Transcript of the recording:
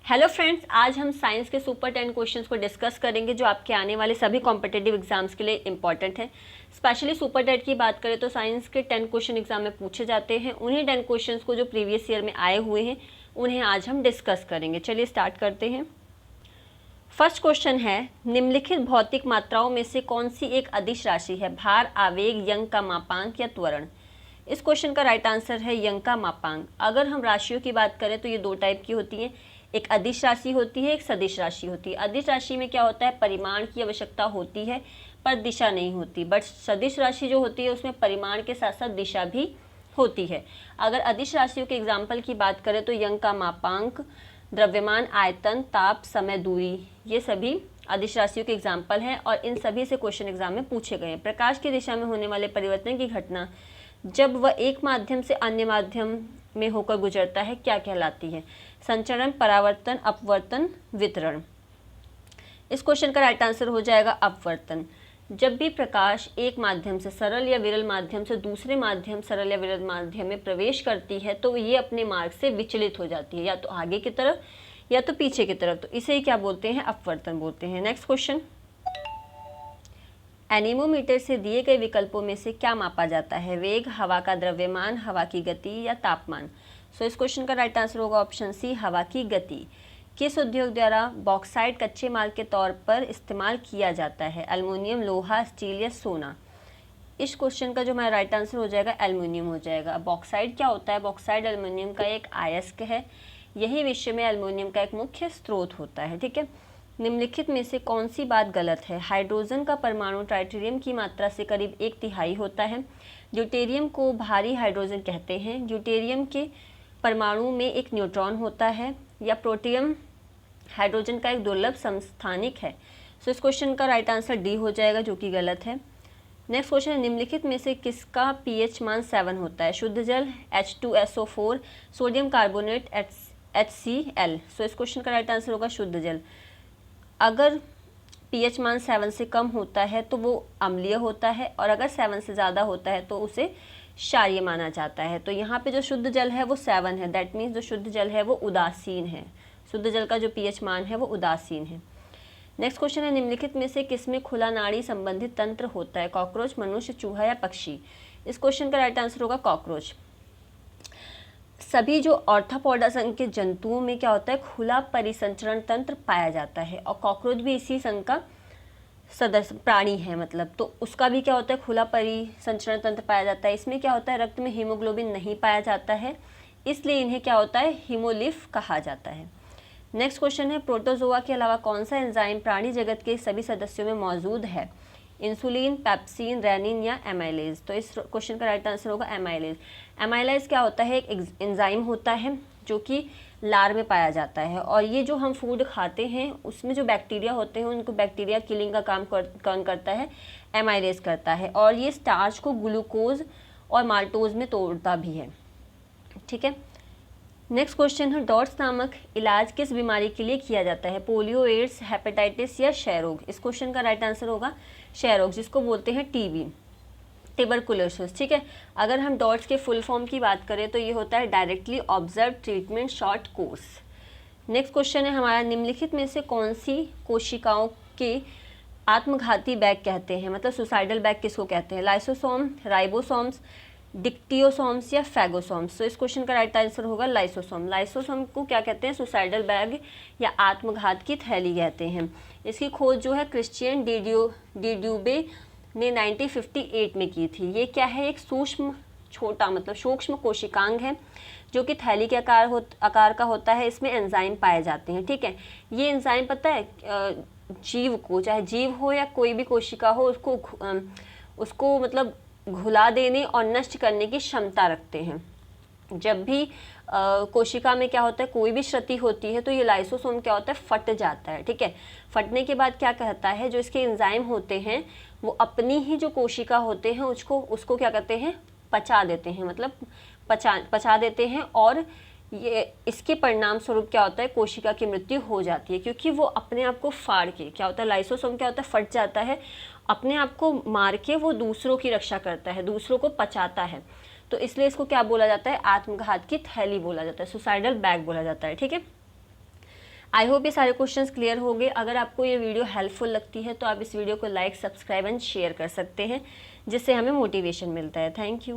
Hello friends, आज हम science के सुपर 10 क्वेश्चंस को डिस्कस करेंगे जो आपके आने वाले सभी कॉम्पिटिटिव एग्जाम्स के लिए इंपॉर्टेंट है। स्पेशली सुपर 10 की बात करें तो साइंस के 10 क्वेश्चन एग्जाम में पूछे जाते हैं। उन्हीं 10 क्वेश्चंस को जो प्रीवियस ईयर में आए हुए हैं उन्हें आज हम डिस्कस करेंगे। चलिए स्टार्ट करते हैं। फर्स्ट क्वेश्चन है, निम्नलिखित भौतिक मात्राओं में से कौन सी एक अदिश राशि है? भार, आवेग, यंग का मापांक या त्वरण? इस क्वेश्चन का राइट आंसर है यंग का मापांक। अगर हम राशियों की बात करें तो ये दो टाइप की होती हैं, एक अदिश राशि होती है, एक सदिश राशि होती है। अदिश राशि में क्या होता है, परिमाण की आवश्यकता होती है पर दिशा नहीं होती, बट सदिश राशि जो होती है उसमें परिमाण के साथ साथ दिशा भी होती है। अगर अदिश राशियों के एग्जाम्पल की बात करें तो यंग का मापांक, द्रव्यमान, आयतन, ताप, समय, दूरी, ये सभी अदिश राशियों के एग्जाम्पल हैं और इन सभी से क्वेश्चन एग्जाम में पूछे गए हैं। प्रकाश की दिशा में होने वाले परिवर्तन की घटना जब वह एक माध्यम से अन्य माध्यम में होकर गुजरता है क्या कहलाती है? संचरण, परावर्तन, अपवर्तन, वितरण। इस क्वेश्चन का राइट आंसर हो जाएगा अपवर्तन। जब भी प्रकाश एक माध्यम से सरल या विरल माध्यम से दूसरे माध्यम सरल या विरल माध्यम में प्रवेश करती है तो ये अपने मार्ग से विचलित हो जाती है, या तो आगे की तरफ या तो पीछे की तरफ, तो इसे ही क्या बोलते हैं? अपवर्तन बोलते हैं। नेक्स्ट क्वेश्चन, एनीमोमीटर से दिए गए विकल्पों में से क्या मापा जाता है? वेग, हवा का द्रव्यमान, हवा की गति या तापमान? सो इस क्वेश्चन का राइट आंसर होगा ऑप्शन सी, हवा की गति। किस उद्योग द्वारा बॉक्साइट कच्चे माल के तौर पर इस्तेमाल किया जाता है? एल्युमिनियम, लोहा, स्टील या सोना? इस क्वेश्चन का जो हमारा राइट आंसर हो जाएगा एल्युमिनियम हो जाएगा। बॉक्साइट क्या होता है? बॉक्साइट एल्युमिनियम का एक अयस्क है। यही विश्व में एल्युमिनियम का एक मुख्य स्रोत होता है। ठीक है। निम्नलिखित में से कौन सी बात गलत है? हाइड्रोजन का परमाणु ट्राइटेरियम की मात्रा से करीब 1/3 होता है। ड्यूटेरियम को भारी हाइड्रोजन कहते हैं। ड्यूटेरियम के परमाणु में एक न्यूट्रॉन होता है। या प्रोटियम हाइड्रोजन का एक दुर्लभ समस्थानिक है। सो इस क्वेश्चन का राइट आंसर डी हो जाएगा, जो कि गलत है। नेक्स्ट क्वेश्चन है, निम्नलिखित में से किसका पीएच मान 7 होता है? शुद्ध जल, H2SO4, सोडियम कार्बोनेट, HCl। सो इस क्वेश्चन का राइट आंसर होगा शुद्ध जल। अगर पीएच मान 7 से कम होता है तो वो अम्लीय होता है, और अगर 7 से ज़्यादा होता है तो उसे क्षारीय माना जाता है। तो यहाँ पे जो शुद्ध जल है वो 7 है, दैट मीन्स जो शुद्ध जल है वो उदासीन है। शुद्ध जल का जो पीएच मान है वो उदासीन है। नेक्स्ट क्वेश्चन है, निम्नलिखित में से किसमें खुला नाड़ी संबंधित तंत्र होता है? कॉकरोच, मनुष्य, चूहा या पक्षी? इस क्वेश्चन का राइट आंसर होगा कॉकरोच। सभी जो ऑर्थोपोडा संघ के जंतुओं में क्या होता है, खुला परिसंचरण तंत्र पाया जाता है, और कॉकरोच भी इसी संघ का सदस्य प्राणी है, मतलब तो उसका भी क्या होता है, खुला परिसंचरण तंत्र पाया जाता है। इसमें क्या होता है, रक्त में हीमोग्लोबिन नहीं पाया जाता है, इसलिए इन्हें क्या होता है, हीमोलिफ कहा जाता है। नेक्स्ट क्वेश्चन है, प्रोटोजोआ के अलावा कौन सा एंजाइम प्राणी जगत के सभी सदस्यों में मौजूद है? इंसुलिन, पेप्सिन, रेनिन या एमाइलेज? तो इस क्वेश्चन का राइट आंसर होगा एमाइलेज। एमाइलेज क्या होता है, एक एंजाइम होता है जो कि लार में पाया जाता है, और ये जो हम फूड खाते हैं उसमें जो बैक्टीरिया होते हैं उनको बैक्टीरिया किलिंग का काम कौन करता है? एमाइलेज करता है, और ये स्टार्च को ग्लूकोज और माल्टोज में तोड़ता भी है। ठीक है। नेक्स्ट क्वेश्चन है, डॉट्स नामक इलाज किस बीमारी के लिए किया जाता है? पोलियो, एड्स, हेपेटाइटिस या क्षय रोग? इस क्वेश्चन का राइट आंसर होगा क्षय रोग, जिसको बोलते हैं टीबी, ट्यूबरकुलोसिस। ठीक है। अगर हम डॉट्स के फुल फॉर्म की बात करें तो ये होता है directly observe treatment short course. Next question है हमारा, निम्नलिखित में से कौन सी कोशिकाओं के आत्मघाती बैग कहते हैं? मतलब सुसाइडल बैग किसको कहते हैं? लाइसोसोम, राइबोसोम्स, डिक्टियोसोम्स या फैगोसोम्स? तो इस क्वेश्चन का राइट आंसर होगा लाइसोसोम। लाइसोसोम को क्या कहते हैं? सुसाइडल बैग या आत्मघात की थैली कहते हैं। इसकी खोज जो है क्रिश्चियन डिड्यूबे ने 1958 में की थी। ये क्या है, एक सूक्ष्म छोटा मतलब सूक्ष्म कोशिकांग है जो कि थैली के आकार का होता है। इसमें एंजाइम पाए जाते हैं। ठीक है। ये एंजाइम पता है जीव को, चाहे जीव हो या कोई भी कोशिका हो, उसको मतलब घुला देने और नष्ट करने की क्षमता रखते हैं। जब भी कोशिका में क्या होता है, कोई भी क्षति होती है तो ये लाइसोसोम क्या होता है, फट जाता है। ठीक है। फटने के बाद क्या कहता है, जो इसके एंजाइम होते हैं वो अपनी ही जो कोशिका होते हैं उसको क्या करते हैं, पचा देते हैं, मतलब पचा देते हैं, और ये इसके परिणाम स्वरूप क्या होता है, कोशिका की मृत्यु हो जाती है, क्योंकि वो अपने आप को फाड़ के क्या होता है, लाइसोसोम क्या होता है, फट जाता है, अपने आप को मार के वो दूसरों की रक्षा करता है, दूसरों को पचाता है। तो इसलिए इसको क्या बोला जाता है, आत्मघात की थैली बोला जाता है, सुसाइडल बैग बोला जाता है। ठीक है। आई होप ये सारे क्वेश्चंस क्लियर हो गए। अगर आपको ये वीडियो हेल्पफुल लगती है तो आप इस वीडियो को लाइक, सब्सक्राइब एंड शेयर कर सकते हैं, जिससे हमें मोटिवेशन मिलता है। Thank you.